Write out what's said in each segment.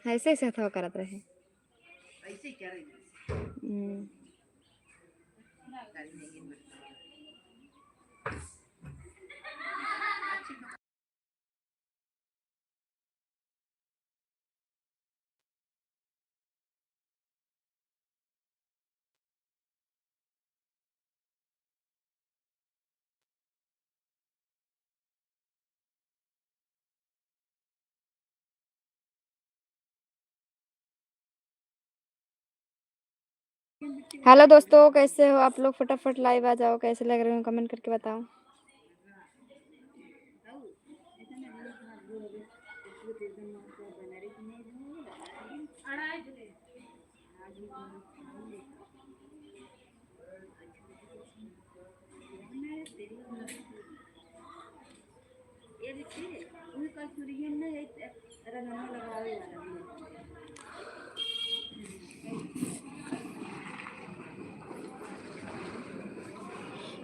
ऐसे ऐसे हथवा करत रहे। ऐसे क्या रही हेलो दोस्तों, कैसे हो आप लोग? फटाफट लाइव आ जाओ। कैसे लग रहे हो कमेंट करके बताओ।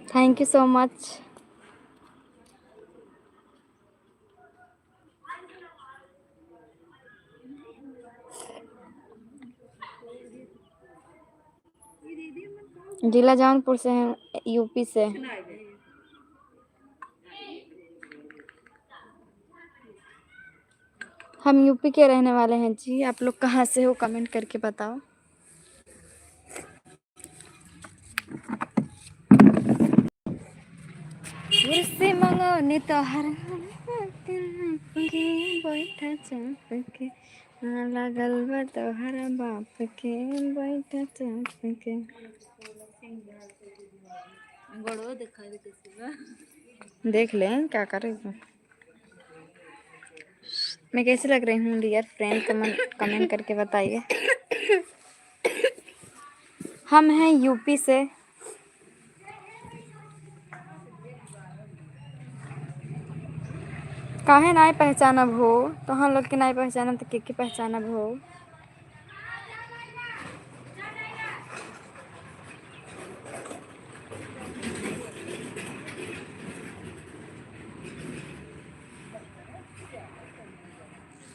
Thank you so much. जिला जौनपुर से हैं, यूपी से। हम यूपी के रहने वाले हैं जी। आप लोग कहाँ से हो कमेंट करके बताओ। कुर्सी मंगोनी तोहर बैठा चाप के लागल बा तोहर बाप के बैठा चाप के। गड़ो दिखा दे कैसे बा। देख लें क्या करेगा। मैं कैसे लग रही हूँ डियर फ्रेंड? कमेंट करके बताइए। हम हैं यूपी से। काहे नाय पहचानब हो? तो हम लोग के नाय पहचानब तो के पहचानब हो?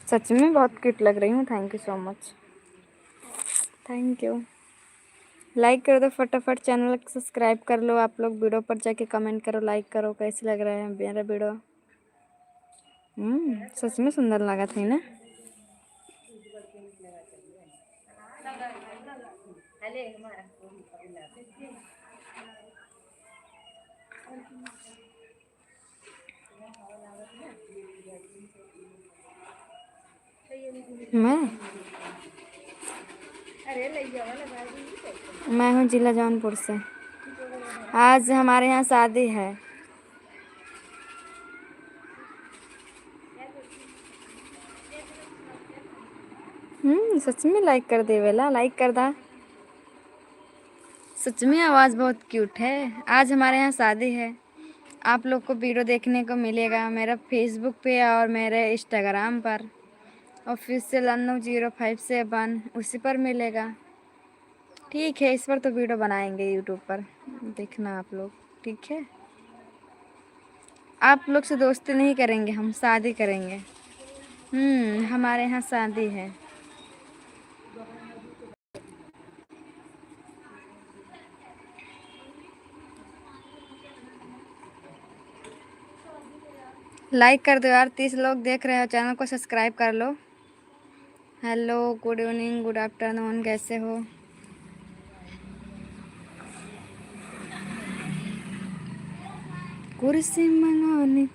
सच में बहुत क्यूट लग रही हूँ। Thank you so much. Thank you. Like कर दो फटाफट। चैनल को सब्सक्राइब कर लो। आप लोग वीडियो पर जाके कमेंट करो, लाइक करो। कैसे लग रहा है मेरा वीडियो? सच में सुंदर लगा थी ना। मैं हूँ जिला जौनपुर से। आज हमारे यहाँ शादी है। सच में लाइक कर दे वेला, लाइक कर दा। सच में आवाज़ बहुत क्यूट है। आज हमारे यहाँ शादी है। आप लोग को वीडियो देखने को मिलेगा मेरा फेसबुक पे और मेरे इंस्टाग्राम पर। ऑफिशियल अनु0571 उसी पर मिलेगा। ठीक है, इस पर तो वीडियो बनाएंगे यूट्यूब पर, देखना आप लोग। ठीक है, आप लोग से दोस्ती नहीं करेंगे, हम शादी करेंगे। हमारे यहाँ शादी है। लाइक कर दो यार। 30 लोग देख रहे हो, चैनल को सब्सक्राइब कर लो। Hello, good evening, good afternoon, कैसे हो? कुर्सी मंगानी।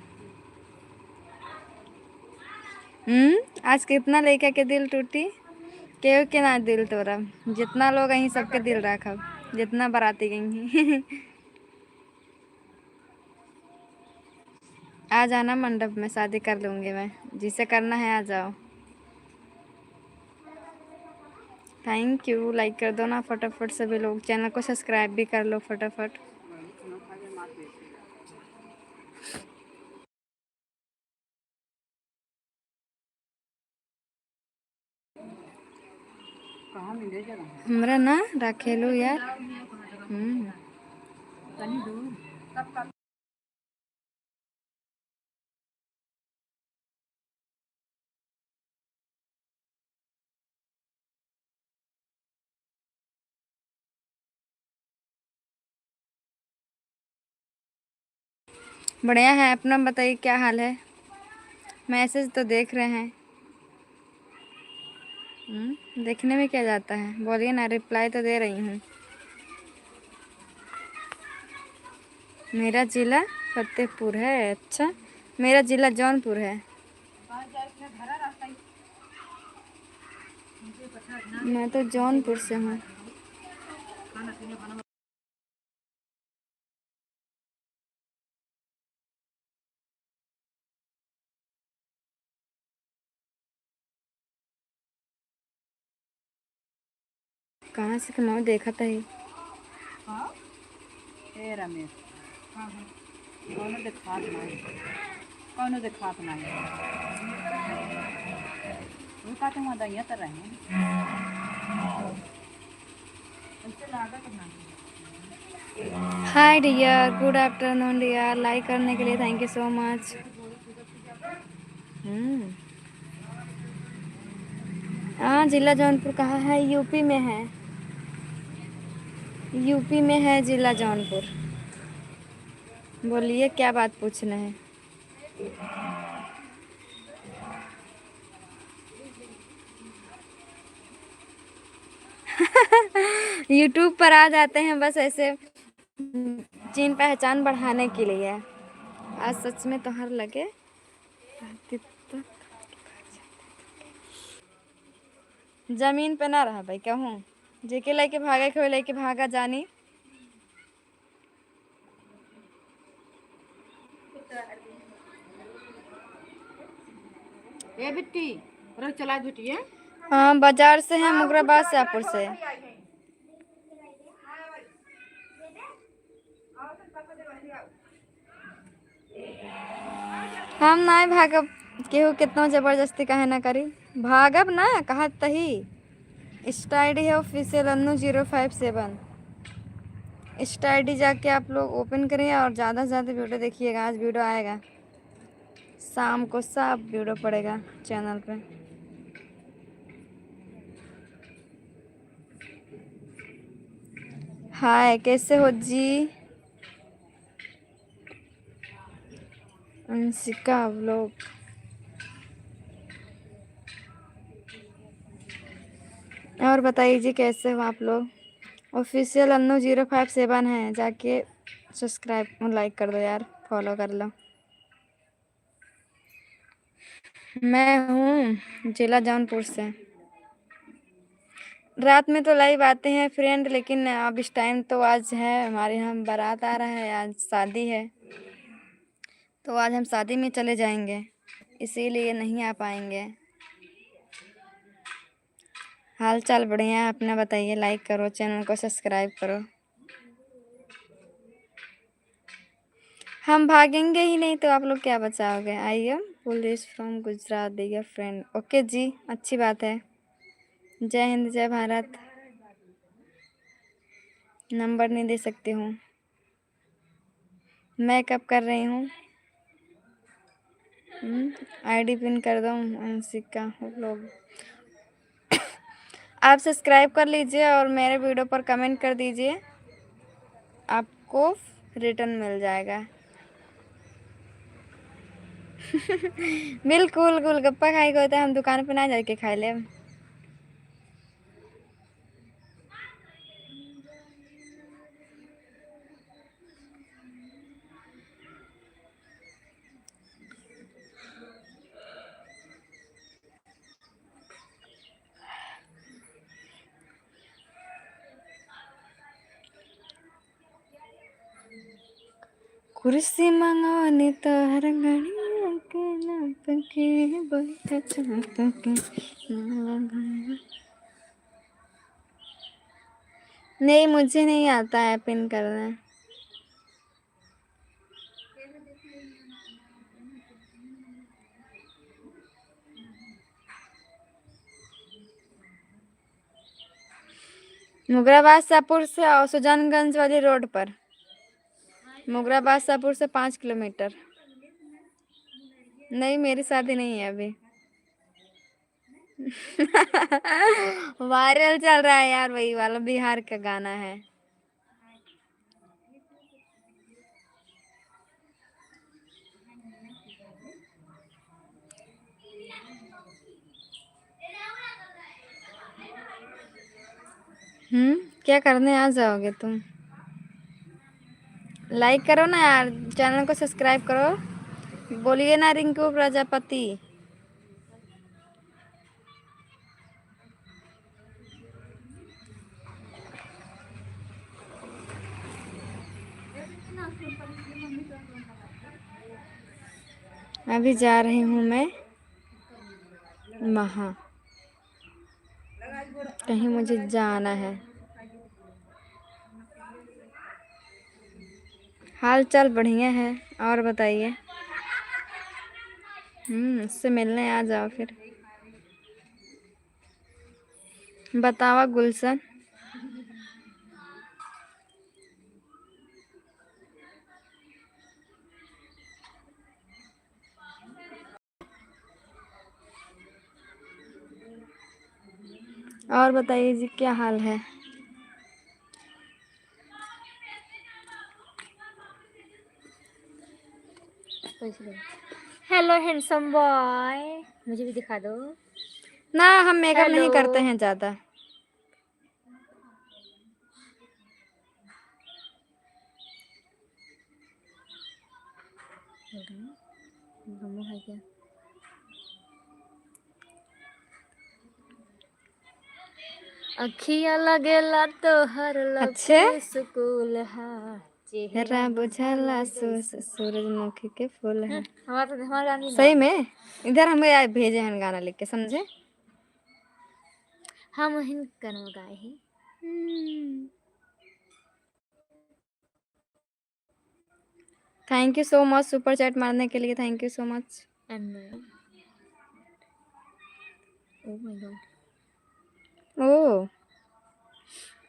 आज कितना लड़का के दिल टूटी? केहू के ना दिल तोड़ा। जितना लोग અહીં सबके दिल रखब, जितना बाराती गई। आ जाना मंडप में, शादी कर लूँगी मैं। जिसे करना है आ जाओ। Thank you. लाइक कर दो ना फटाफट सभी लोग। चैनल को सब्सक्राइब भी कर लो फटाफट। हमरा ना रखेलू यार। बढ़िया है। अपना बताइए क्या हाल है। मैसेज तो देख रहे हैं। देखने में क्या जाता है, बोलिए ना, रिप्लाई तो दे रही हूँ। मेरा ज़िला फतेहपुर है। अच्छा, मेरा ज़िला जौनपुर है। मैं तो जौनपुर से हूँ। कहाँ से कमाओ, देखा था ही। ए रमेश, कौनो देखात नाही वो का तुम दैया तर रहे ऐसे लागत नहीं। Hi dear, good afternoon dear. Like करने के लिए थैंक यू सो मच। हाँ, जिला जौनपुर कहाँ है? यूपी में है। यूपी में है जिला जौनपुर। बोलिए क्या बात पूछना है। यूट्यूब पर आ जाते हैं बस ऐसे चीन पहचान बढ़ाने के लिए। आज सच में तोहर लगे जमीन पे ना रहा भाई, कहूँ जेके लेके भागे खोए लेके भागा जानी। ए बिट्टी रख चला बिट्टी है। हाँ, बाजार से है, मुगराबाद शाहपुर से। हम ना भागब, केहू कितना जबरदस्ती काहे ना करी। भागब ना, कहा तही। इंस्टा आईडी है ऑफिशियल अन्नू057। इंस्टा आईडी जाके आप लोग ओपन करिए और ज़्यादा से ज़्यादा वीडियो देखिएगा। आज वीडियो आएगा शाम को, सब वीडियो पड़ेगा चैनल पे। हाय, कैसे हो जी? अंशिका व्लॉग। और बताइए जी, कैसे हो आप लोग? ऑफिशियल अन्नू057 है, जाके सब्सक्राइब लाइक कर दो यार, फॉलो कर लो। मैं हूँ जिला जौनपुर से। रात में तो लाइव आते हैं फ्रेंड, लेकिन अब इस टाइम तो आज है हमारे यहाँ बारात आ रहा है, आज शादी है, तो आज हम शादी में चले जाएंगे, इसीलिए नहीं आ पाएंगे। हाल चाल बढ़िया है, अपना बताइए। लाइक करो, चैनल को सब्सक्राइब करो। हम भागेंगे ही नहीं तो आप लोग क्या बचाओगे? I am police from Gujarat dear friend. Okay जी, अच्छी बात है। जय हिंद, जय भारत। नंबर नहीं दे सकती हूँ। मैं कब कर रही हूँ? आईडी पिन कर दो अंशिका लोग। आप सब्सक्राइब कर लीजिए और मेरे वीडियो पर कमेंट कर दीजिए, आपको रिटर्न मिल जाएगा। बिल्कुल गोलगप्पा खाई गए थे, हम दुकान पे ना जाके खाई ले। कुर्सी मंगाने तो हर घड़ी के नाप के बैठा चाहत के नहीं, मुझे नहीं आता है पिन करना। मुगराबाद शाहपुर से और सुजानगंज वाली रोड पर। मुगराबाद शाहपुर से 5 किलोमीटर। नहीं, मेरी शादी नहीं है अभी। वायरल चल रहा है यार, वही वाला बिहार का गाना है। क्या करने आ जाओगे तुम? लाइक करो ना यार, चैनल को सब्सक्राइब करो। बोलिए ना रिंकू प्रजापति। अभी जा रही हूँ मैं वहाँ, कहीं मुझे जाना है। हाल चाल बढ़िया है, और बताइए। उससे मिलने आ जाओ फिर। बतावा गुलशन। और बताइए जी, क्या हाल है? हेलो हैंडसम बॉय, मुझे भी दिखा दो। ना, हम मेकअप नहीं हेलो। करते हैं ज़्यादा। है क्या? अखिया लगेला तो हर अच्छे लगे स्कूल हा चेहरा हरा बुझाला सूरजमुखी के फूल है। हमारा गानी ना। सही में इधर हमें भेजे हैं गाना लिख के, समझे? हम हिंद गाना गाए हैं। Thank you so much super chat मारने के लिए, thank you so much. And oh my God. ओ,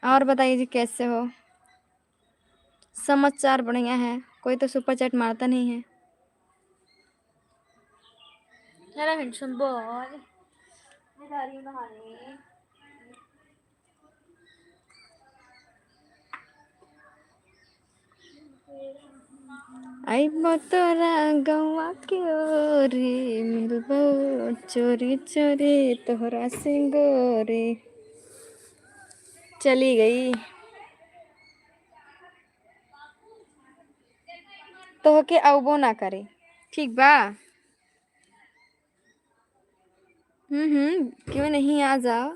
और बताइए जी, कैसे हो? समाचार बढ़िया है, कोई तो सुपर चैट मारता नहीं है। हेलो हैंडसम बॉय, मैं जा रही हूँ नहाने। आई तोरा गौवा के ओरे मिलबो चोरी चोरी तोहरा सिंगोरे। चली गई तो के अवबो ना करे, ठीक बा? क्यों नहीं, आ जाओ।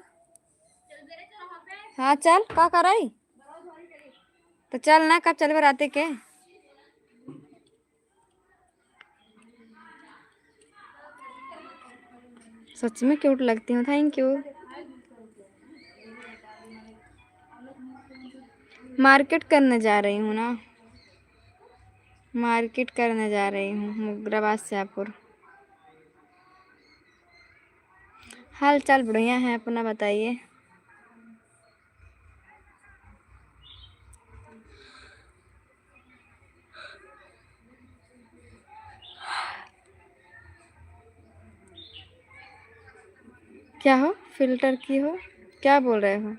हाँ चल, का कराई? तो चल ना, कब चलबे राते के? सच में क्यूट लगती हूँ, थैंक यू। मार्केट करने जा रही हूँ ना, मार्केट करने जा रही हूँ मुगराबाद शाहपुर। हाल चाल बढ़िया है, अपना बताइए। क्या हो, फिल्टर की हो, क्या बोल रहे हो?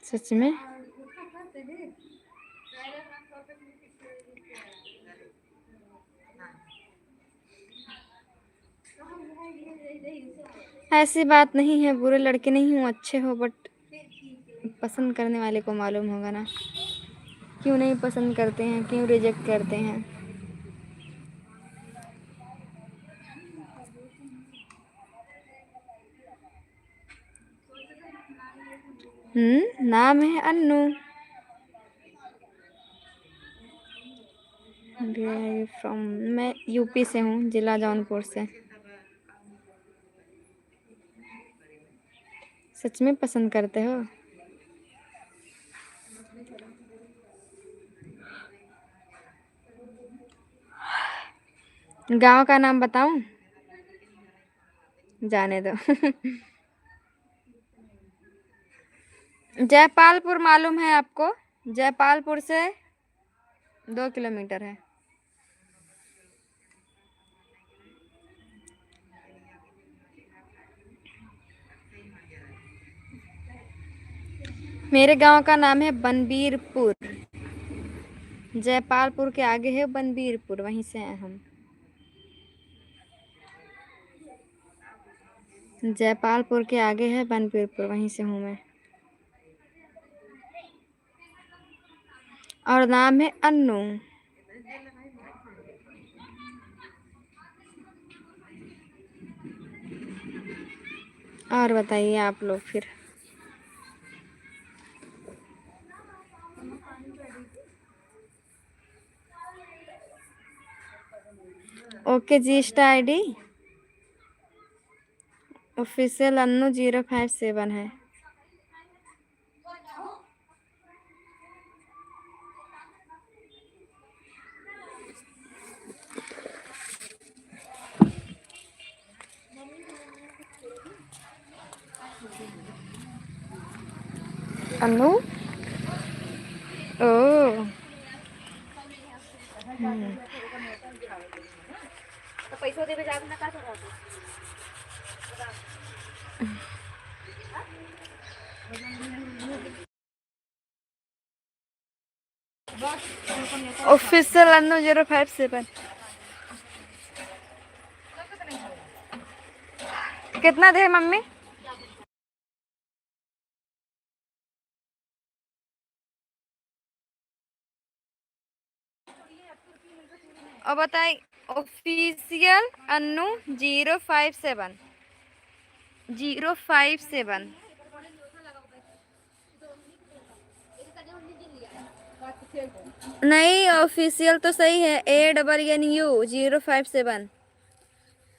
सच में ऐसी बात नहीं है, बुरे लड़के नहीं हूँ, अच्छे हो, बट पसंद करने वाले को मालूम होगा ना, क्यों नहीं पसंद करते हैं, क्यों रिजेक्ट करते हैं। नाम है अन्नू। फ्रॉम, मैं यूपी से हूँ, जिला जौनपुर से। सच में पसंद करते हो? गांव का नाम बताऊं? जाने दो। जयपालपुर मालूम है आपको? जयपालपुर से 2 किलोमीटर है। मेरे गांव का नाम है बनबीरपुर। जयपालपुर के आगे है बनबीरपुर, वहीं से हैं हम। जयपालपुर के आगे है बनबीरपुर, वहीं से हूँ मैं। और नाम है अन्नू। और बताइए आप लोग फिर। ओके जी, इंस्टा ID ऑफिशियल अन्नू 057 है। अन्नू ओ तो पैसा देवे जाके ना का करत। ऑफिशियल अन्नू 057। कितना दे मम्मी? और बताइए। ऑफिशियल अन्नू 057। 057। नहीं, ऑफिशियल तो सही है। ANNU 057।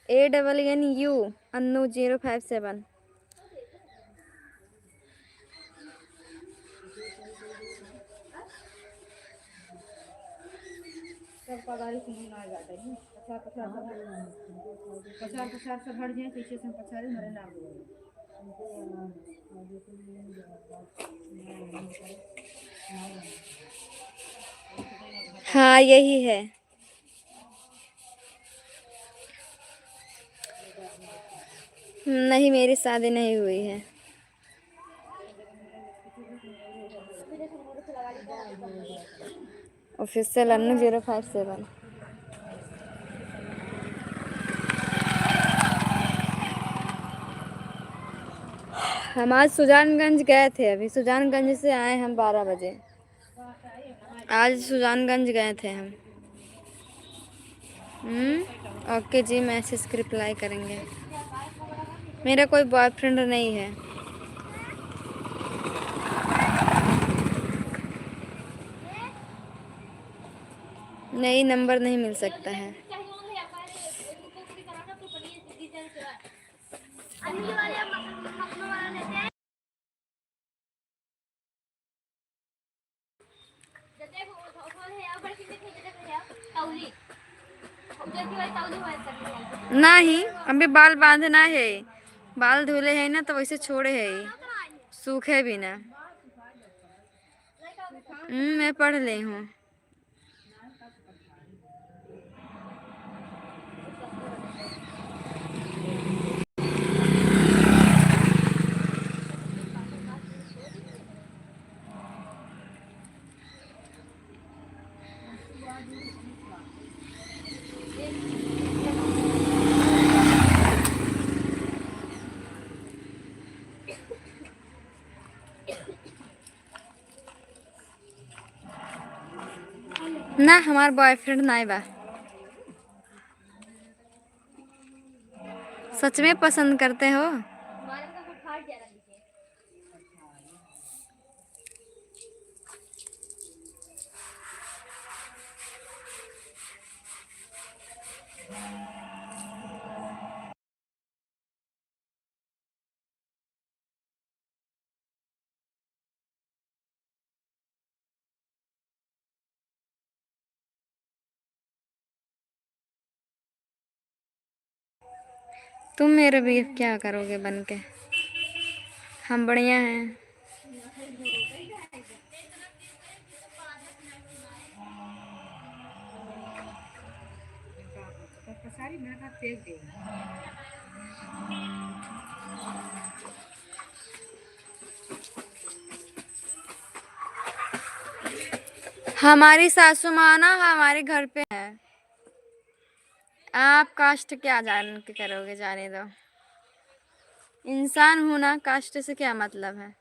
ANNU अन्नू 057। सब पगारी सुनी ना जाता है। पचास पचास पचास पचास से हट जाए पीछे से पचास मरे ना हुए। हाँ यही है। नहीं, मेरी शादी नहीं हुई है। ऑफिशियल अन्नू 057। हम आज सुजानगंज गए थे। अभी सुजानगंज से आए हम 12 बजे। आज सुजानगंज गए थे हम। ओके जी, मैसेज की रिप्लाई करेंगे। मेरा कोई बॉयफ्रेंड नहीं है। नहीं, नंबर नहीं मिल सकता है। नहीं, अभी बाल बांधना है। बाल धुले है ना, तो वैसे छोड़े है, सूखे भी ना। मैं पढ़ ली हूँ। ना, हमार बॉयफ्रेंड नहीं बा। सच में पसंद करते हो? तुम मेरे भी क्या करोगे बन के? हम बढ़िया हैं। सारी मेहनत फेंक दे। हमारी सासू माँ ना हमारे घर पे है। आप कास्ट क्या जान के करोगे, जाने दो। इंसान हूं ना, कास्ट से क्या मतलब है।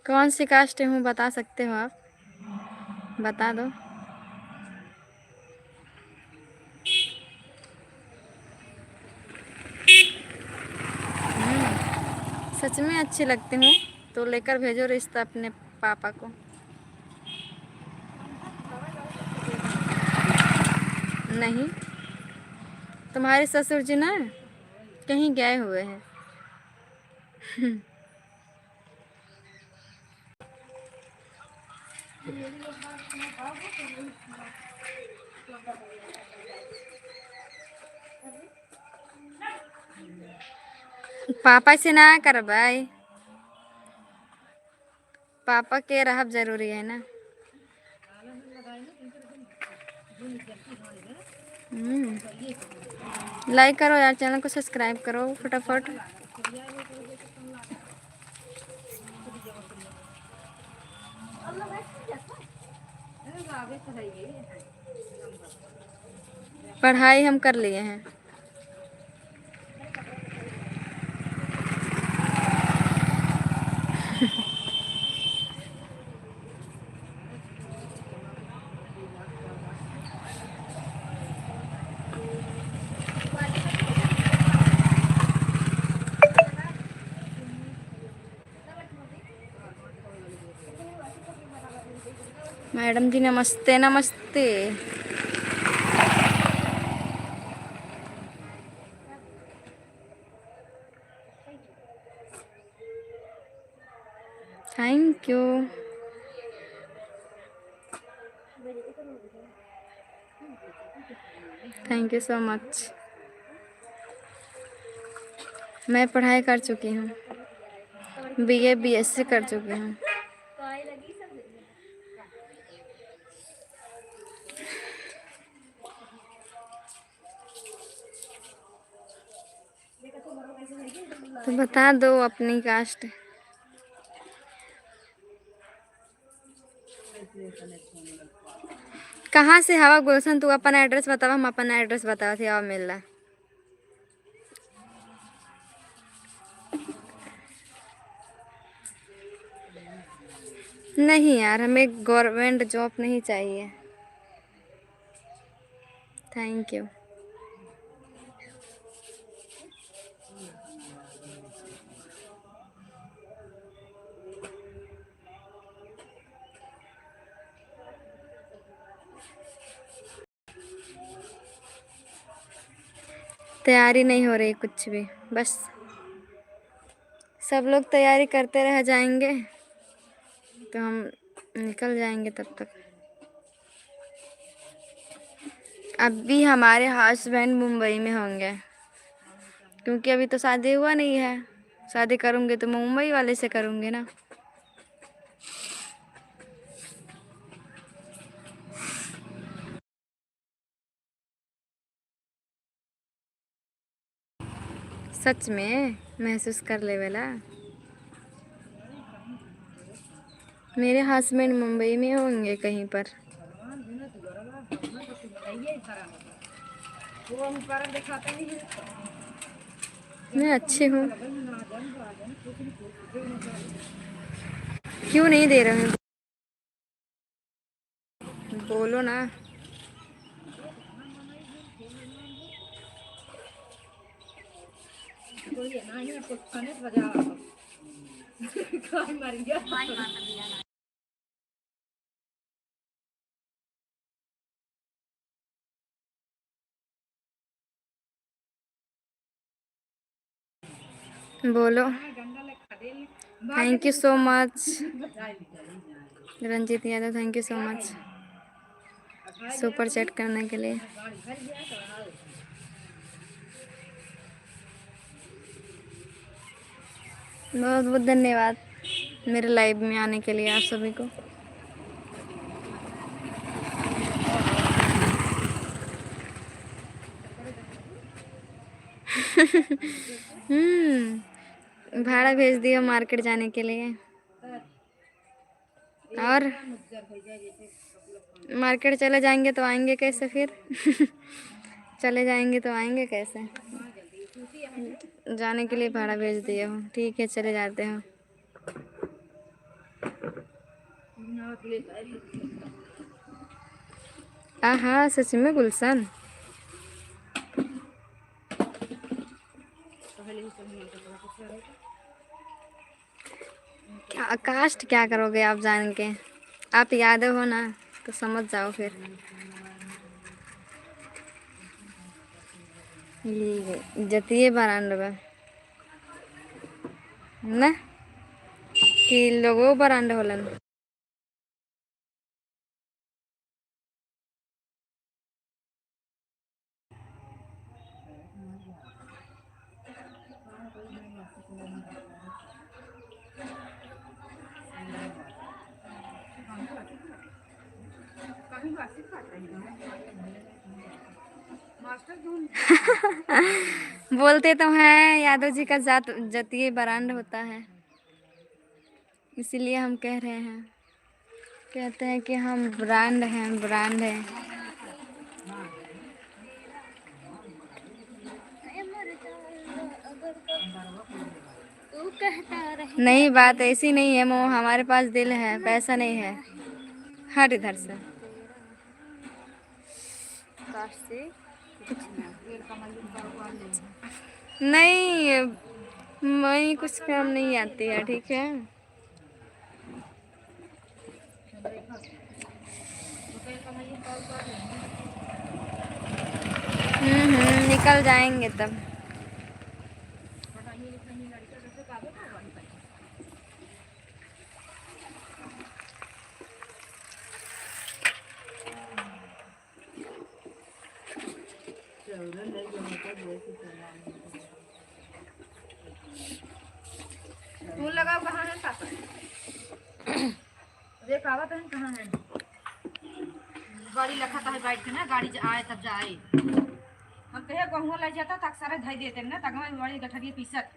कौन सी कास्ट हूँ बता सकते हो आप, बता दो। सच में अच्छी लगती हूँ तो लेकर भेजो रिश्ता अपने पापा को। नहीं, तुम्हारे ससुर जी ना कहीं गए हुए हैं। पापा से ना कर भाई, पापा के रहब जरूरी है ना। लाइक करो यार, चैनल को सब्सक्राइब करो फटाफट। पढ़ाई हम कर लिए हैं। मैडम जी नमस्ते नमस्ते। Thank you. Thank you so much. मैं पढ़ाई कर चुकी हूँ, बीए बीएससी कर चुकी हूँ। तो बता दो अपनी कास्ट। कहाँ से हवा गुलशन, तू अपन एड्रेस बतावा, हम अपन एड्रेस बतावा थी और मिल रहा। नहीं यार, हमें गवर्नमेंट जॉब नहीं चाहिए। Thank you. तैयारी नहीं हो रही कुछ भी, बस सब लोग तैयारी करते रह जाएंगे तो हम निकल जाएंगे तब तक। अभी हमारे हस्बैंड मुंबई में होंगे, क्योंकि अभी तो शादी हुआ नहीं है। शादी करूँगी तो मुंबई वाले से करूँगी ना। सच में महसूस कर ले वाला। मेरे हस्बैंड मुंबई में होंगे कहीं पर। मैं अच्छी हूँ, क्यों नहीं दे रहे हैं, बोलो ना। बोलो। Thank you so much Ranjit Yadav, thank you so much super chat करने के लिए। बहुत बहुत धन्यवाद मेरे लाइव में आने के लिए आप सभी को। भाड़ा भेज दियो मार्केट जाने के लिए। और मार्केट चले जाएंगे तो आएंगे कैसे फिर? चले जाएंगे तो आएंगे कैसे? जाने के लिए भाड़ा भेज दिया हूँ। ठीक है, चले जाते हैं। हाँ, सच में गुलशन। क्या कास्ट क्या करोगे आप जान के? आप यादव हो ना, तो समझ जाओ फिर। जतिये बरांडवा ना कि लोगो बरांड होलन। बोलते तो हैं यादव जी का जात जतीय बरांड होता है, इसीलिए हम कह रहे हैं। कहते हैं कि हम ब्रांड हैं, ब्रांड हैं। तू कहता रहे। नहीं, बात ऐसी नहीं है मो, हमारे पास दिल है, पैसा नहीं है। हट इधर से। कास्ट से नहीं, मैं कुछ काम नहीं आती है, ठीक है। निकल जाएंगे तब। फूल लगाओ कहाँ है पापा? देख आवत है कहाँ है? गाड़ी लखा है बैठ के ना, गाड़ी आए तब जाए। हम कहे गहुआ ले जाता तक सारे धई देते ना, तक में बड़ी गठरी पीसत।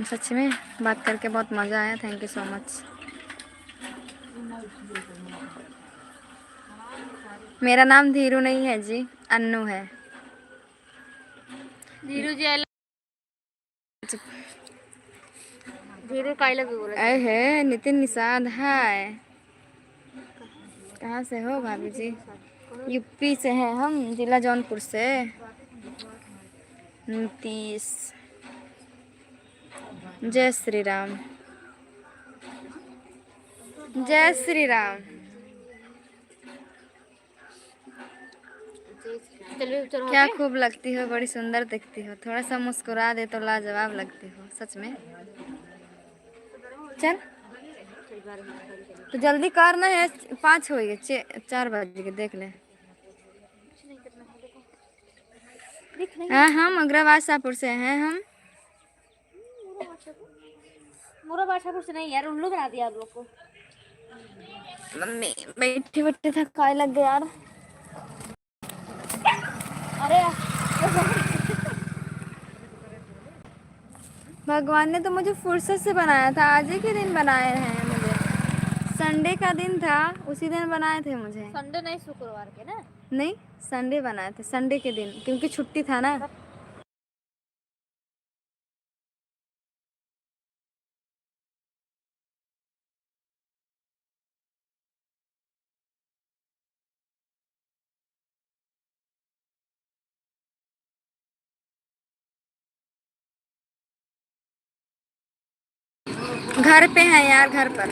सच में बात करके बहुत मज़ा आया। Thank you so much. मेरा नाम धीरू नहीं है जी, अन्नू है। धीरू जी आई धीरू का आई लव यू बोला। है नितिन निषाद। हाय, कहाँ से हो भाभी जी? यूपी से हैं हम, जिला जौनपुर से। नीतीश। जय श्री राम, जय श्री राम। चलो चलो क्या खूब लगती हो, बड़ी सुंदर दिखती हो। थोड़ा सा मुस्कुरा दे तो लाजवाब लगती हो, सच में। चल तो जल्दी करना है, 5 हो गए, 4 बज गए, देख ले। हाँ, हम अग्रवाल शाहपुर से हैं हम। मोरा बादशाहपुर से नहीं यार, उल्लू बना दिया आप लोग को। मम्मी बैठे बैठे थकाए लग गया यार। अरे भगवान ने तो मुझे फुर्सत से बनाया था, आज ही के दिन बनाए हैं मुझे। संडे का दिन था, उसी दिन बनाए थे मुझे। संडे नहीं, शुक्रवार के ना। नहीं, संडे बनाए थे, संडे के दिन, क्योंकि छुट्टी था ना। घर पे हैं यार, घर पर।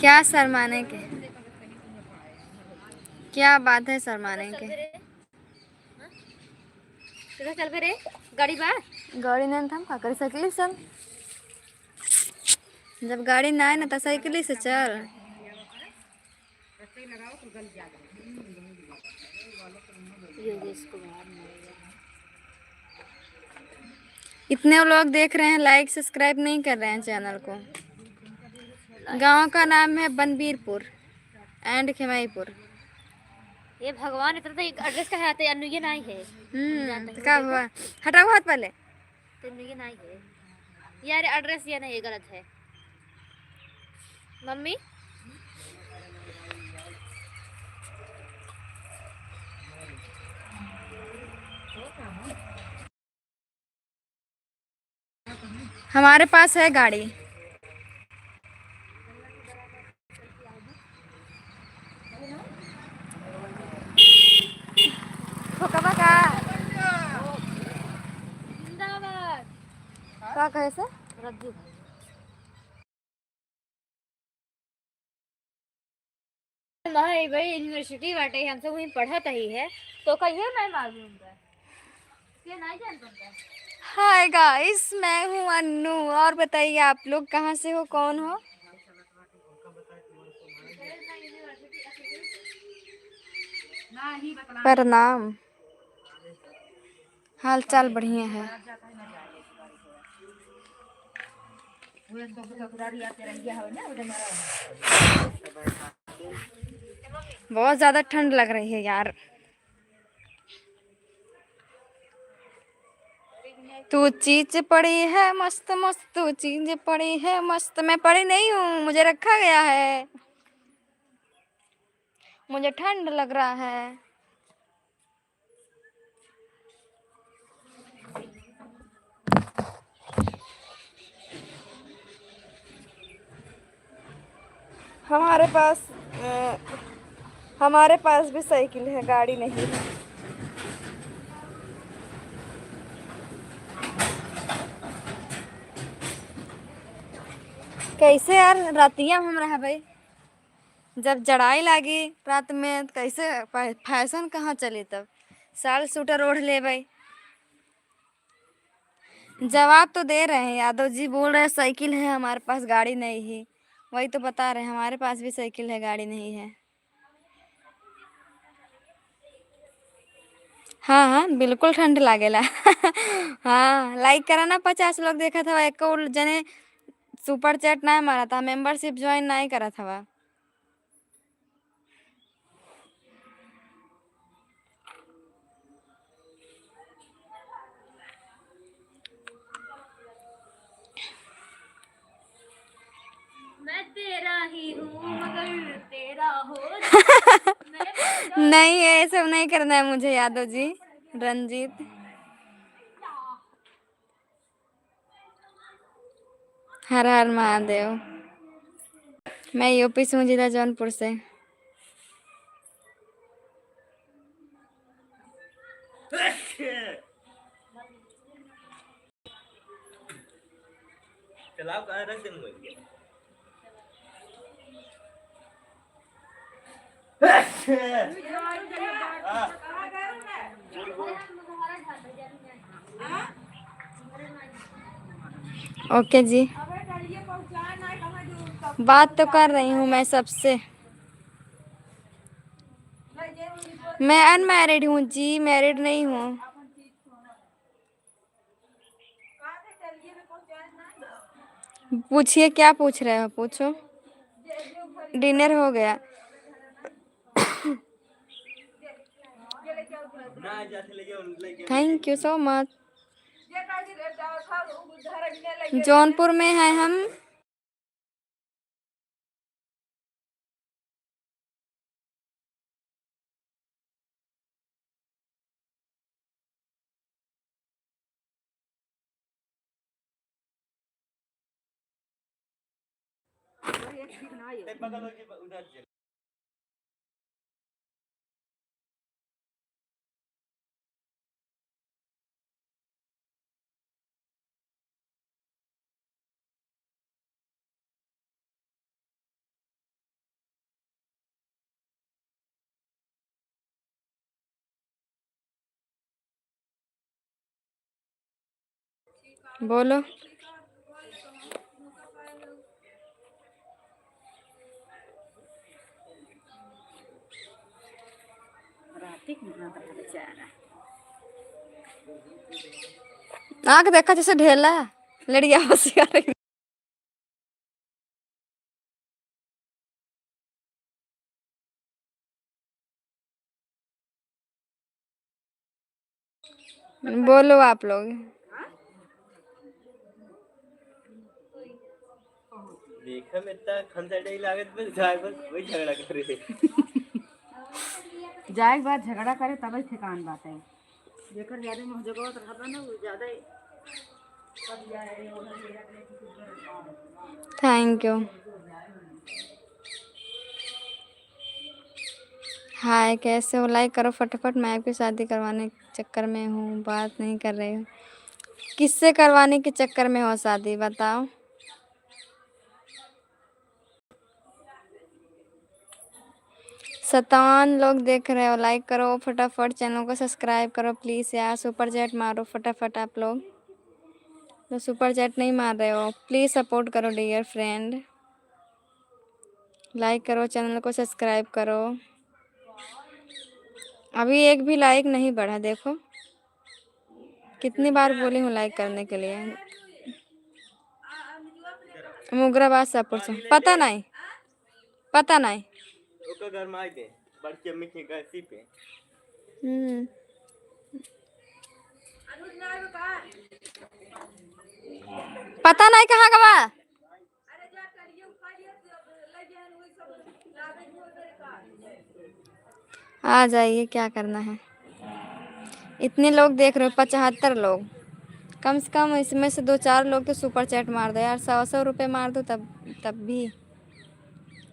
क्या शर्माने के, क्या बात है शर्माने के? चल फिर गाड़ी बा गाड़ी नहीं था, का कर सकली सब। जब गाड़ी ना आए ना तो साइकिल से चल। इतने लोग देख रहे हैं, लाइक सब्सक्राइब नहीं कर रहे हैं चैनल को। गांव का नाम है बनबीरपुर एंड खेमाईपुर। ये भगवान इतना तो एड्रेस का है तो अनु ये नहीं है। तो क्या हुआ, हटाओ हाथ पहले। तो ये नहीं है यार, एड्रेस ये नहीं, ये गलत है मम्मी। हमारे पास है गाड़ी। ठोकबा का जिंदाबाद का कहे से रज्जू। नहीं भाई यूनिवर्सिटी बाटे हमसे वहीं पढ़त ही है तो कहिए नहीं मालूम है ये नहीं जान पड़ता। हाय गाइस, मैं हूँ अन्नू। और बताइए आप लोग कहाँ से हो, कौन हो? प्रणाम। हाल चाल बढ़िया है। बहुत ज्यादा ठंड लग रही है यार। तू चीज पड़ी है मस्त मस्त, तू चीज पड़ी है मस्त। मैं पड़ी नहीं हूँ, मुझे रखा गया है। मुझे ठंड लग रहा है। हमारे पास हमारे पास भी साइकिल है, गाड़ी नहीं है। कैसे यार, रातिया हम रहा भाई। जब जड़ाई लागी रात में कैसे फैशन कहाँ चली, तब साल सूटर ओढ़ ले भाई। जवाब तो दे रहे हैं, यादव जी बोल रहे हैं साइकिल है हमारे पास, गाड़ी नहीं है। वही तो बता रहे हैं, हमारे पास भी साइकिल है, गाड़ी नहीं है। हाँ हाँ बिल्कुल ठंड लागेला। हाँ लाइक करा ना, 50 लोग देखा था, एक जने सुपर चैट नहीं मारा था, मेंबरशिप ज्वाइन नहीं करा था। मैं तेरा ही हूँ मगर तेरा हो नहीं ये सब नहीं करना है मुझे यादव जी। रंजीत हर हर महादेव। मैं यूपी से हूँ, जिला जौनपुर से। ओके जी, बात तो कर रही हूँ मैं सबसे। मैं अनमैरिड हूँ जी, मैरिड नहीं हूँ। पूछिए क्या पूछ रहे हो, पूछो। डिनर हो गया। Thank you so much. Jaunpur में है हम। बोलो। आँख देखा जैसे ढेला लड़िया होशियार। बोलो आप लोग। देखा में इतना खंडा लागत बस जाए बस वही झगड़ा करे। जाए के बाद झगड़ा करे तभी ठिकान बात है। जेकर ज्यादा में जगह तो रहता ना वो ज्यादा ही थैंक यू। हाय, कैसे हो? लाइक करो फटाफट। मैं आपकी शादी करवाने के चक्कर में हूँ, बात नहीं कर रही हूँ। किससे करवाने के चक्कर में हो शादी, बताओ। सतावन लोग देख रहे हो, लाइक करो फटाफट, चैनल को सब्सक्राइब करो प्लीज़ यार। सुपर चैट मारो फटाफट आप लोग, तो सुपर चैट नहीं मार रहे हो प्लीज़ सपोर्ट करो डियर फ्रेंड। लाइक करो, चैनल को सब्सक्राइब करो। अभी एक भी लाइक नहीं बढ़ा, देखो कितनी बार बोली हूँ लाइक करने के लिए। मुगराबाद सपुर से पता नहीं, पता नहीं। ओका घर में आए थे बड़की अम्मी के घर सी पे। पता नहीं कहाँ का बा। आ जाइए, क्या करना है। इतने लोग देख रहे हो, 75 लोग। कम से कम इसमें से 2-4 लोग तो सुपर चैट मार दो यार, 100-100 रुपये मार दो तब भी।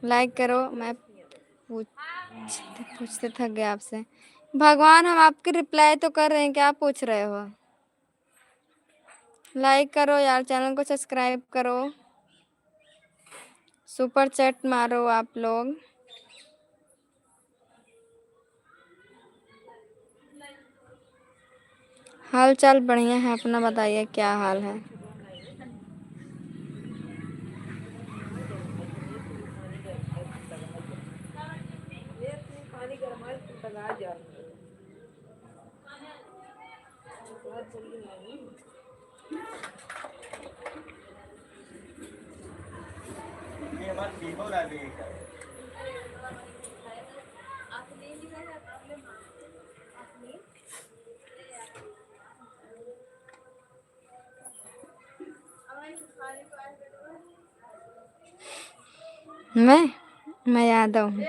लाइक करो। मैं पूछते पूछते थक गया आपसे। भगवान, हम आपकी रिप्लाई तो कर रहे हैं, क्या पूछ रहे हो। लाइक करो यार, चैनल को सब्सक्राइब करो, सुपर चैट मारो आप लोग। हाल चाल बढ़िया है, अपना बताइए क्या हाल है। ये हमारे पीपल आ गई है। मैं यादव हूँ।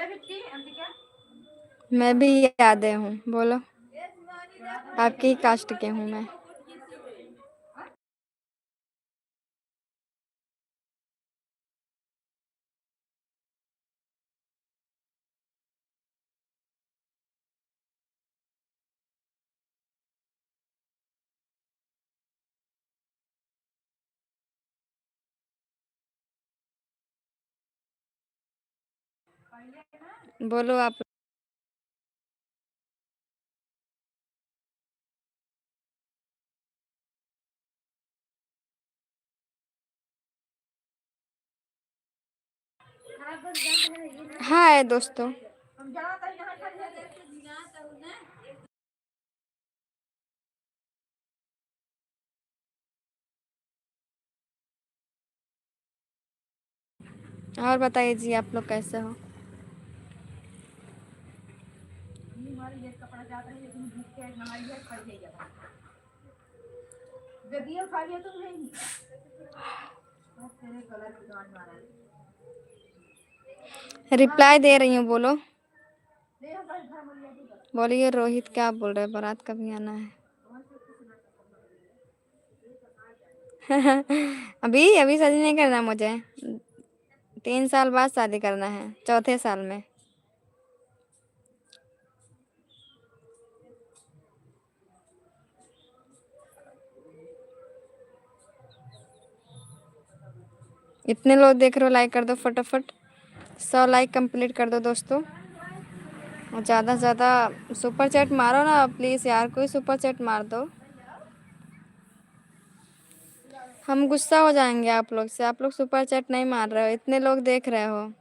मैं भी यादव हूँ, बोलो। आपकी कास्ट के हूँ मैं। बोलो आप। हाय दोस्तों। और बताइए जी, आप लोग कैसे हो। रिप्लाई दे रही हूँ, बोलो। बोलिए रोहित, क्या बोल रहे हैं, बारात कभी आना है। अभी अभी शादी नहीं करना मुझे, 3 साल बाद शादी करना है, चौथे साल में। इतने लोग देख रहे हो, लाइक कर दो फटाफट। 100 लाइक कंप्लीट कर दो दोस्तों, और ज़्यादा से ज़्यादा सुपर चैट मारो ना प्लीज़ यार, कोई सुपर चैट मार दो। हम गुस्सा हो जाएंगे आप लोग से, आप लोग सुपर चैट नहीं मार रहे हो, इतने लोग देख रहे हो।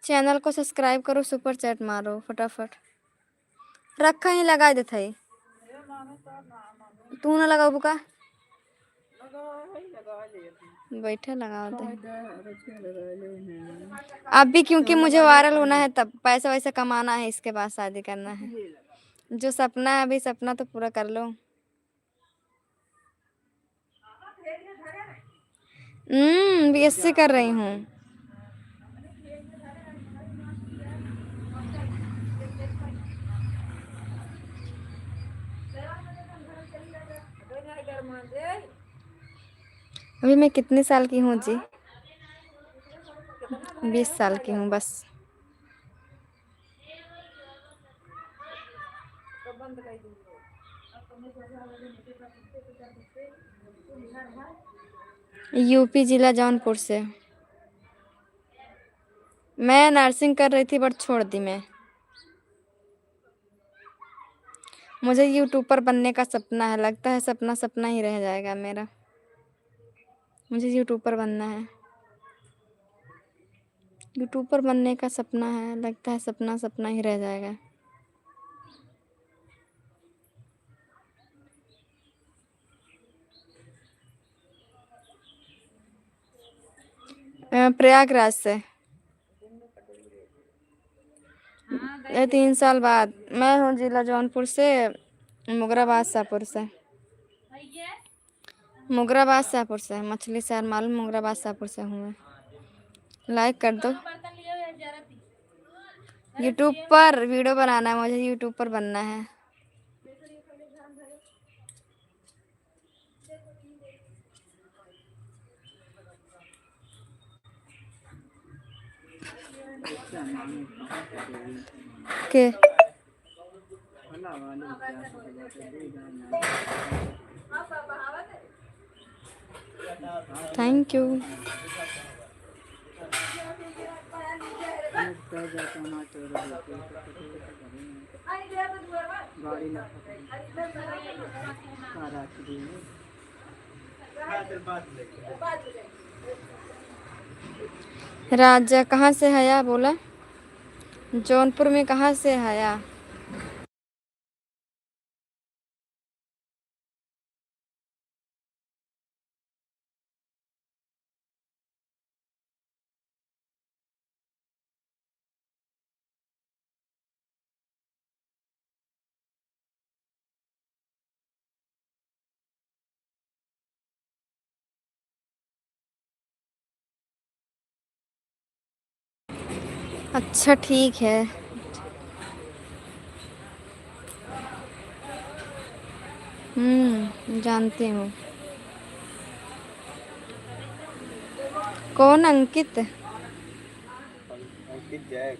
चैनल को सब्सक्राइब करो, सुपर चैट मारो फटाफट। रखा ही लगा दे थई, तू ना लगाओ बुका, बैठे लगाओ दे। अब भी क्योंकि मुझे वायरल होना है, तब पैसा वैसा कमाना है, इसके बाद शादी करना है। जो सपना है अभी सपना तो पूरा कर लो। बीएससी कर रही हूँ। अभी मैं कितने साल की हूँ जी? 20 साल की हूँ बस। यूपी जिला जौनपुर से। मैं नर्सिंग कर रही थी बट छोड़ दी मैं। मुझे यूट्यूबर बनने का सपना है, लगता है सपना सपना ही रह जाएगा मेरा। मुझे यूट्यूबर बनना है। यूट्यूबर बनने का सपना है, लगता है सपना सपना ही रह जाएगा। प्रयागराज से। ये 3 साल बाद। मैं हूँ जिला जौनपुर से, मुगराबाद शाहपुर से। मुगराबाद शाहपुर से, मछली शहर मालूम, मुगराबाद शाहपुर से हूँ मैं। लाइक कर दो। यूट्यूब पर वीडियो बनाना है मुझे, यूट्यूब पर बनना है। के थैंक यू। राजा कहाँ से हया बोला? जौनपुर में कहाँ से हया? अच्छा ठीक है। जानती हूँ। कौन अंकित? अंकित जैक।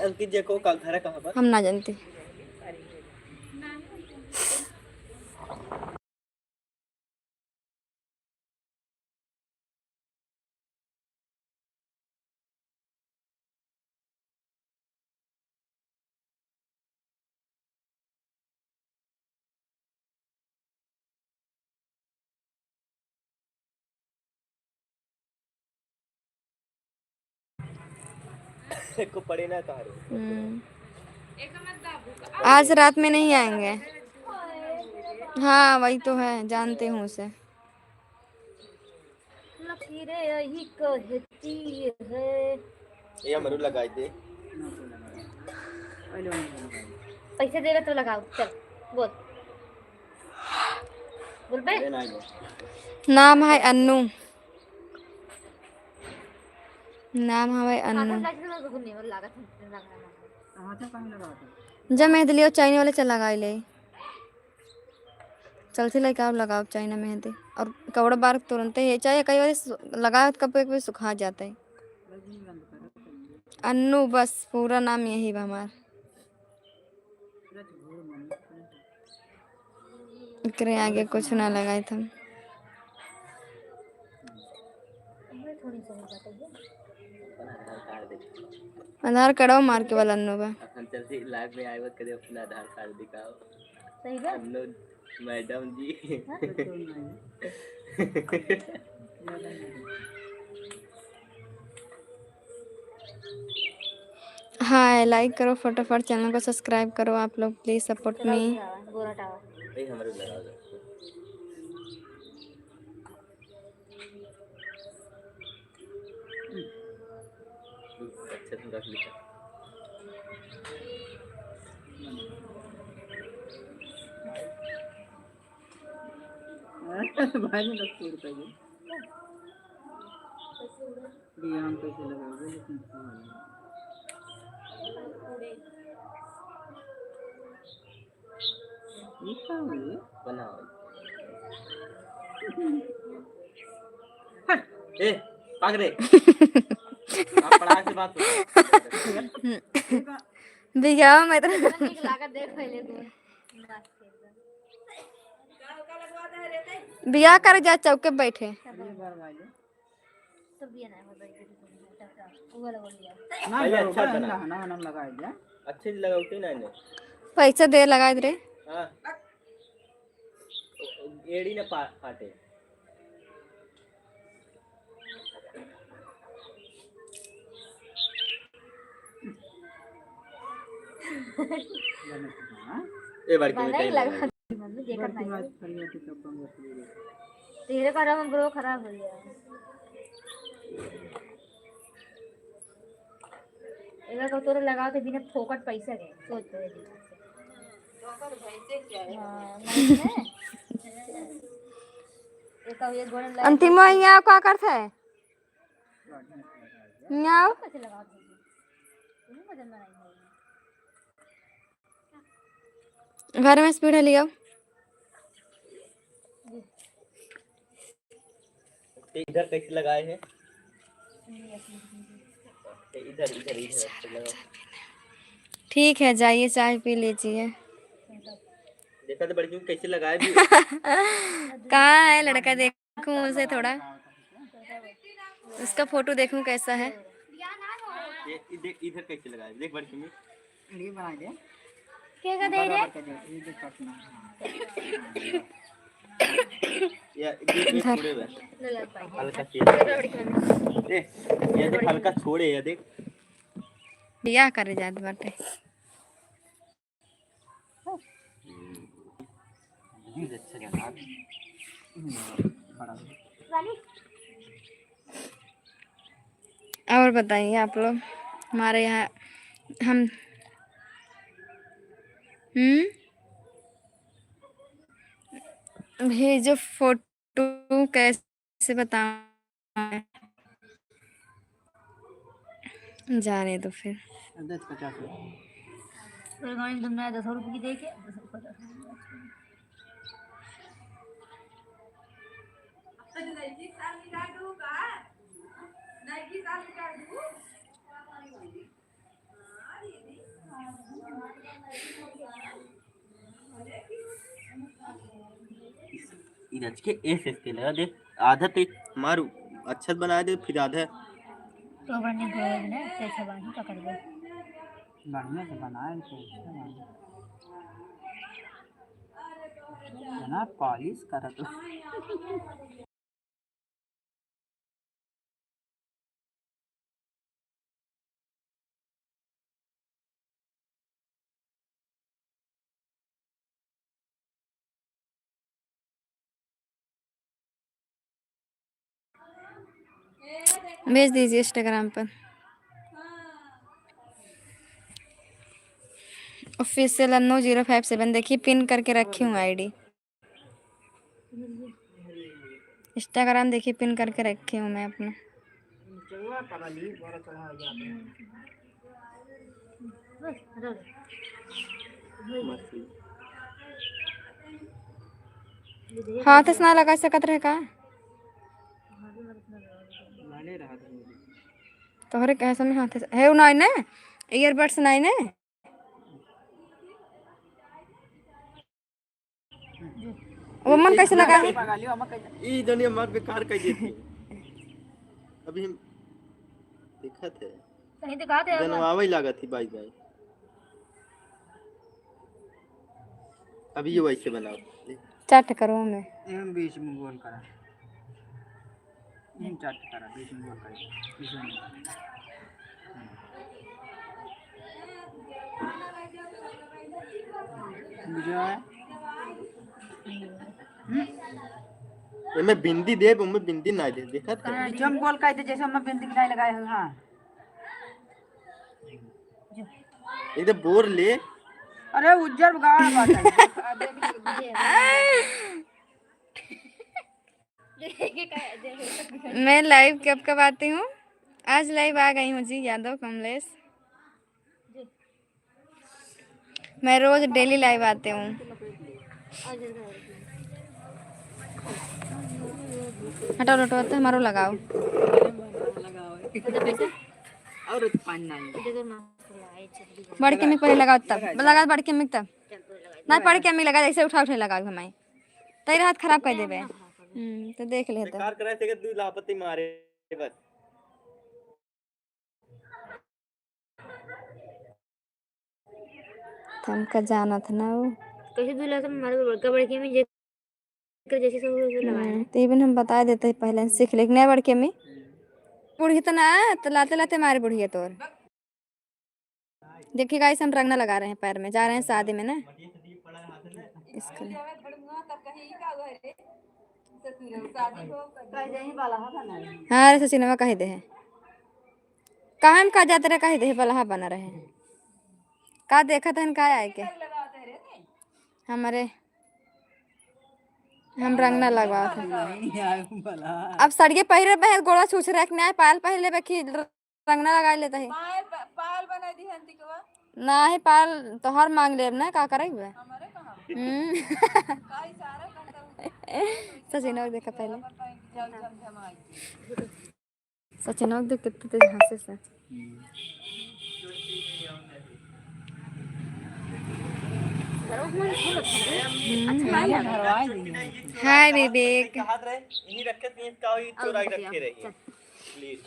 अंकित जैक को का घर है कहाँ पर? हम ना जानते। को पड़े ना कहा रे। आज रात में नहीं आएंगे। हाँ वही तो है, जानते हूँ उसे। लकीरें यही कहती है। ये मरु लगाई दे। पैसे दे रहे तो लगाओ, चल बोल बोल बे। ये नहीं है। नाम है अन्नू। नाम है अन्नू। जब मेहंदी लियो चाइना वाले चल लगा ले। चलती लाइक आप लगाओ चाइना मेहंदी और कपड़ा बार तुरंत ही चाहिए, कई बार लगाओ कपड़े पे सुखा जाता है। अन्नू बस पूरा नाम यही बा हमार। एकरे आगे कुछ ना लगाए थे। आधार कार्ड मार के वाला अन्नू बा। हम चलते लाइव में आए करे अपना आधार कार्ड दिखाओ। सही है अन्नू मैडम जी। हाँ लाइक करो फटाफट, चैनल को सब्सक्राइब करो आप लोग, प्लीज सपोर्ट मी। गोरा टावा भाई हमारे लगाओ दो। अच्छा तुम रख लिया। भाई ने लग तोड़ता है ये हम कैसे लगाओगे लेकिन ये क्या है ये बनाओ ए पकड़े आप पढ़ा से बात करो भैया मैं तो ठीक लागत देख पहले तो बिया कर जा चौक पे बैठे ये बार वाले सब ये ना हो भाई वो वाला बोल दिया ना पहले अच्छा अच्छा बना। ना नाम लगाए दिया अच्छे से लगाओ ना इन्हें पैसा दे लगा दे रे हाँ एड़ी ना फाटे हां ए बार के नहीं बताइए लगा मम्मी देखा बात नहीं करनी है तो कम कर तेरे कारण ब्रो खराब हो गया एगा को तोरे लगाओ तो बिना फोकट पैसा गए सोच रहे थे हां एक और ये गोड़ लगा अंतिम यहाँ क्या करता है यहाँ कैसे लगाओ तुम्हें वजन बनाई घर में स्पीड है लिया इधर कैसे लगाए हैं इधर इधर इधर लगाओ ठीक है जाइए चाय पी लीजिए देखा तो बड़ी कैसे लगाए भी कहाँ है लड़का देखूं उसे थोड़ा उसका फोटो देखूं कैसा है देख इधर कैसे लगाए देख बड़ी में ये बना दे क्या का दे रे ये जो काटना या देख छोड़े बस ले ले पाई हल्का से ए ये देख हल्का छोड़े ये देख बिया करे जात बाटे ये अच्छा लगा बड़ा वाली और बताइए आप लोग हमारे यहाँ हम भेजो फोटो कैसे बताऊं जाने दो फिर 10-50 फिर गाड़ी तुमने 10 रुपए की दे के 10 रुपए इधर के एस के लगा देख आधा तो मारू अच्छा बना दे फिर आधा तो बनने को है ना कैसे बानी पकड़ गए बढ़िया से बनाए तो ना पॉलिश करा तो भेज दीजिए इंस्टाग्राम पर ऑफिशियल 9057 देखिए पिन करके रखी हूँ आईडी इंस्टाग्राम देखिए पिन करके रखी हूँ मैं अपना हाथ से ना लगा सकत रहे का वाले रहा तोहरे कैसे में हाथ से है नहीं ने ईयरबड्स नहीं ने वो मन कैसे लगा है लगा लियो हम कैसे ई दुनिया मार बेकार कर देती अभी हम देखा थे कहीं दिखा दे जनवावे लगा थी बाई बाई अभी ये वैसे बनाओ चट करो मैं हम बीच में गोल करा इन चाट करा बीच में गोल करा बीच में बुझा मैं बिंदी दे मैं बिंदी ना दे देखा थे बीच में गोल कहते जैसे हम बिंदी की नहीं लगाए हैं हां एकदम बोर ले अरे उज्जर गाड़ बात है देख मैं लाइव कब कब आती हूँ? आज लाइव आ गई हूँ जी, यादव कमलेश। मैं रोज डेली लाइव आती हूँ। हटाओ लटो तो हमारो लगाओ। और तो पानी नहीं बड़ के मिक पहले लगाओ तब लगा बड़ के मिक तब ना पड़ के मिक लगा ऐसे उठा उठा लगा हमारे तेरे हाथ खराब कर देबे। तो देख ले तो बेकार कराए थे कि तू लापती मारे बस। हमका जाना था ना वो कैसे दूल्हा तुम हमारे बड़का बड़की में जे जैसे सब लगाया तो इवन हम बता देते पहले से सीख ले नया बड़के में बूढ़ी तो ना तो लाते लाते मारे बुढ़िया तोर। देखिए गाइस हम रंगना लगा रहे हैं पैर में, जा रहे हैं शादी में ना इसके लिए। हाँ रे सचिनवा कह दे है कहाँ हम का जाते रहे कह दे बलहा बना रहे का देखा था का आए के हमारे हम रंगना लगवा थे। अब सड़िए पहले बहन गोड़ा छूछ रहा है पायल पहले बखी रंगना लगा लेता है पायल बना दी हंती को ना है पायल तो हर मांग ले ना का करेंगे। हमारे कहां काई सारा कंटा सचिन और देखा पहले जल झमझमाई सचिन और देख कितने हंसे से हाय विवेक हाथ रहे यही रखे थे का ही चोराई रखे रहिए प्लीज।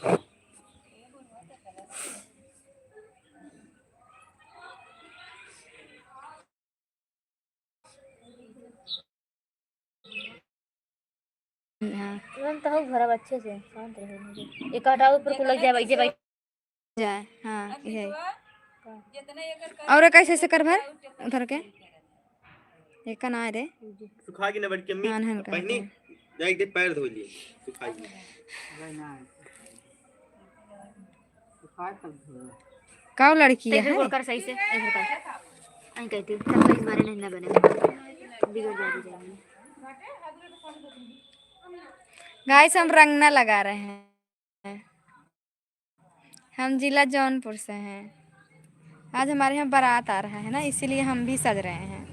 हाँ तुम तो घर अच्छे से शांत रहो मुझे एक हटाओ ऊपर को लग जाए वैसे भाई जाए। हाँ ये और कैसे से कर भर उधर के एक का ना रे सुखागी ना बट के हाँ पहनी जाके दे पैर धो लिए सुखागी का लड़की तेरे है को कर सही से ऐसे कर आई कहती हूं सब इस बारे नहीं ना बने बिगड़ जाएगी। गाइस हम रंगना लगा रहे हैं। हम जिला जौनपुर से हैं। आज हमारे यहाँ बारात आ रहा है ना इसीलिए हम भी सज रहे हैं।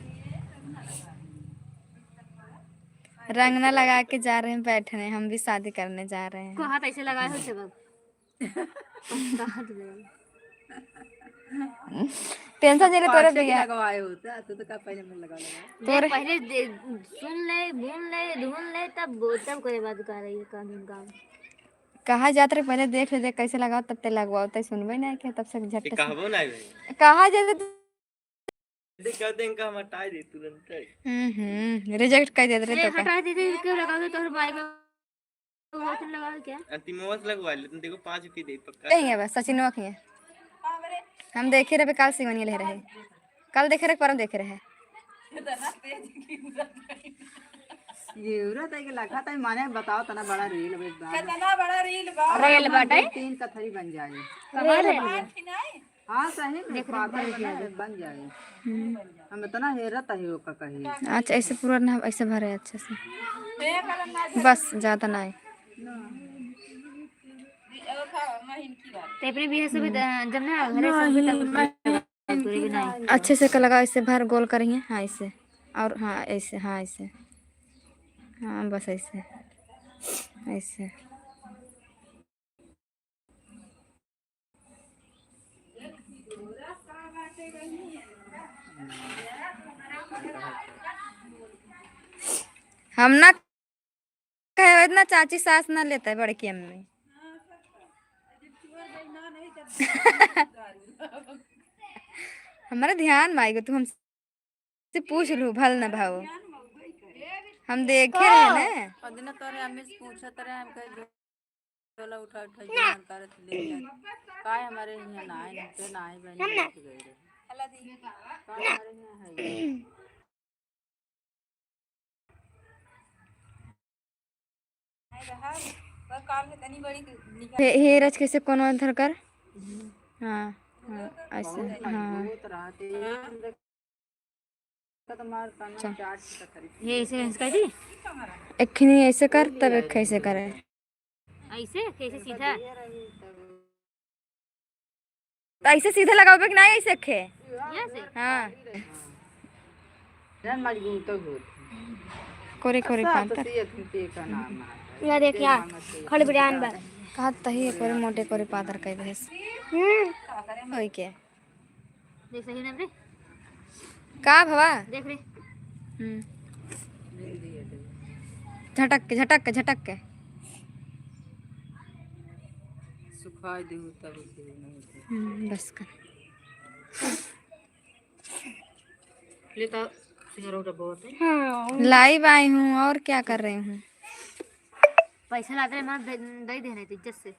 रंगना लगा के जा रहे हैं बैठने हम भी शादी करने जा रहे हैं। को हाथ ऐसे लगाए हो सब टेंशन नहीं ले तोरे भैया लगवाए होता तो का पहले में लगा तोरे पहले सुन ले भून ले ढूंढ ले तब करे बात कर रही है कानून काम कहा जाते रहे पहले देख ले कैसे लगाओ तब ते लगवाओ तब सुनबे नहीं के तब से झट कहबो ना भाई कहा जाते देख कहते हैं का हटा दे तुरंत रिजेक्ट कर देते रहे तो हटा दे क्यों लगा दो तोहर बाइक में हाथ लगा क्या अंतिमवास लगवा ले तुम देखो 5 रुपए दे पक्का कहेंगे बस सचिन वखिए हम देखे रहे काल सिवनी ले रहे कल देखे रहे परम देखे रहे जरूरत है कि लगा था माने बताओ तना बड़ा रील कितना बड़ा रील बा रेल बाटे 3 कथरी बन जाए। नहीं हाँ सही में बन जाए हम इतना हेरत है ओका कही। अच्छा ऐसे पूरा ना ऐसे भरे अच्छे से बस ज़्यादा नहीं तेरे भी है सब जब ना घरे सब तोरे भी नहीं अच्छे से का लगा ऐसे भर गोल करेंगे। हाँ ऐसे और हाँ ऐसे हाँ ऐसे हाँ बस ऐसे ऐसे हम ना कहे इतना चाची सास ना लेता है बड़की अम्मी हमारा ध्यान माएगा तू हमसे पूछ लू भल न भाव हम देखे रहे ना पदना तोरे हमें पूछा तरे हम कह चला उठा उठा जीवन करत ले काय हमारे यहाँ ना है पे ना है बहन गए अल्लाह दी का हमारे यहाँ है हेरज कैसे कोनो इधर कर। हाँ हाँ ऐसे हाँ तो मार कानून चाट की खरीद ये ऐसे कैसे एखनी ऐसे कर तब एक ऐसे करे। ऐसे कैसे सीधा तो ऐसे सीधे लगाओ कि नहीं ऐसे खे। यहाँ से हाँ जान मारी गुण तो हो कोरे कोरे तो पातर से ये का नाम ना यहाँ देख यहाँ खड़े बिड़ान बार कहा तही कोरे मोटे कोरे पातर कह देस ओई के देख सही ना रे का भवा देख रे झटक के झटक के झटक के सुखा दे तब से नहीं बस कर लेता सिंगरा उठा बहुत है लाइव आई हूँ और क्या कर रही हूँ। पैसा लाते रहे मार दे दे रहे थे इज्जत से